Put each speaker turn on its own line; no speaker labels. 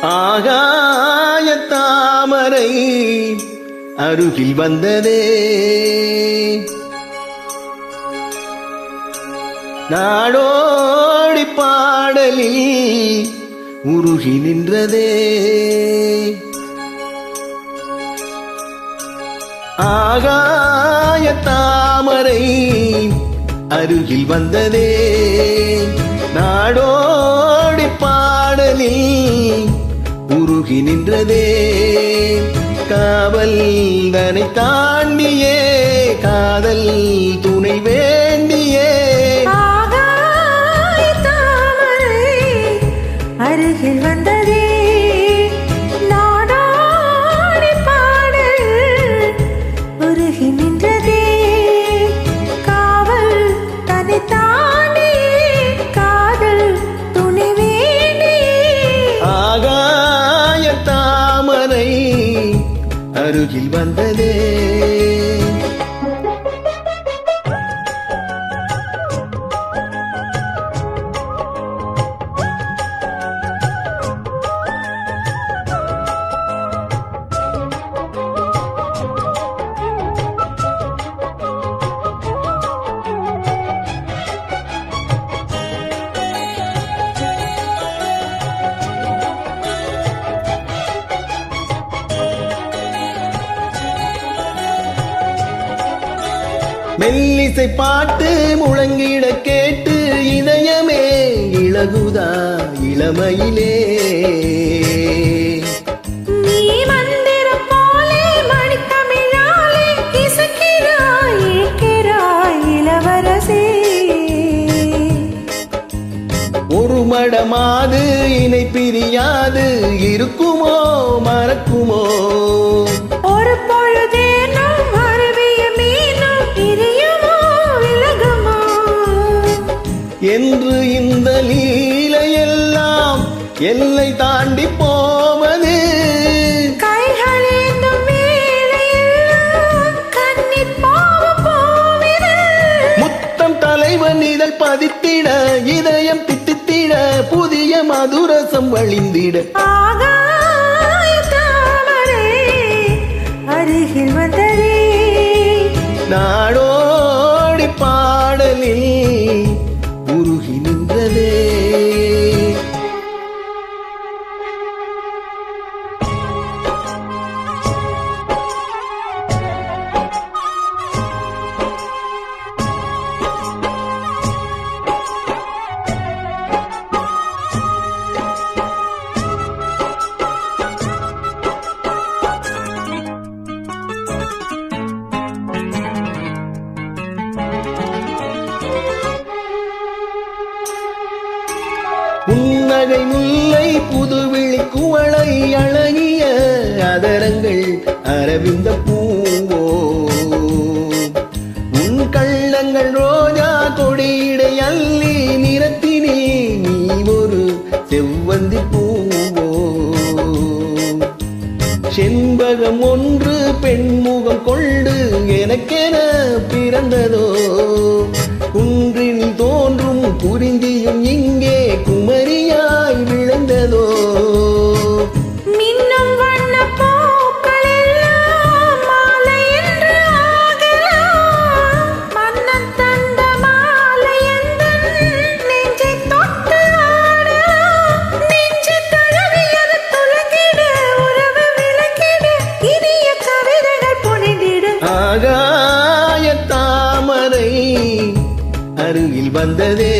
ஆகாய தாமரை அருகில் வந்ததே, நாடோடி பாடலில் உருகி நின்றதே. ஆகாய தாமரை அருகில் வந்ததே, நாடோடி பாடலில் உருகி நின்றதே. காவல் தனை தாண்டியே காதல் துணை வேண்டியே,
ஆகாய தாமரை அருகில் வந்ததே, நாடோடி பாடல் உருகி நின்றதே. காவல் தன்னை தாண்டி காதல் துணை வேண்டி,
ஆகாய தாமரை அருகில் வந்ததே. மெல்லிசை பாட்டு முழங்கிட கேட்டு இதயமே இளகுதா இளமையிலே.
நீ மந்திரம் போலே மணித்தமிழாலே இசைக்கிறாய் ஏற்கிறாய் இளவரசே.
ஒரு மடமாது இணை பிரியாது இருக்குமோ மறக்குமோ,
ஒரு பொழுதேனும் அருவிய மீனும் பிரியுமோ விலகுமோ
என்று இந்த லீலையெல்லாம் எல்லை தாண்டி போவது.
கைகளேந்தும் வேளையெல்லாம் கண்ணீர் பாவம் போவது.
முத்தம் தலைவன் இதழ் பதித்திட இதயம் தித்தித்திட புதிய மதுரசம் வழிந்திட,
ஆகாய தாமரை அருகில் வந்ததே,
நாடோடி பாடலில் உருகி நின்றதே. புன்னகை முல்லை புதுவிழி குவளை அழகிய அதரங்கள் அரவிந்த பூவோ, உன் கள்ளங்கள் ரோஜா கொடியிடை அள்ளி நிறத்தினே நீ ஒரு செவ்வந்தி பூவோ. செண்பகம் ஒன்று பெண்முகம் கொண்டு எனக்கென பிறந்ததோ, குன்றில் தோன்றும் குறிஞ்சியும் இங்கே குமரியாய் விளைந்ததோ.
மின்னும் வண்ண பூக்கள் எல்லாம் மாலை என்று ஆகலாம். மன்னன் தந்த மாலை எந்தன் நெஞ்சை தொட்டு ஆடலாம். நெஞ்சு தழுவியது துலங்கிட உறவு விளங்கிட இனிய கவிதைகள் புனைந்திட,
ஆகாய தாமரை அருகில் வந்ததே,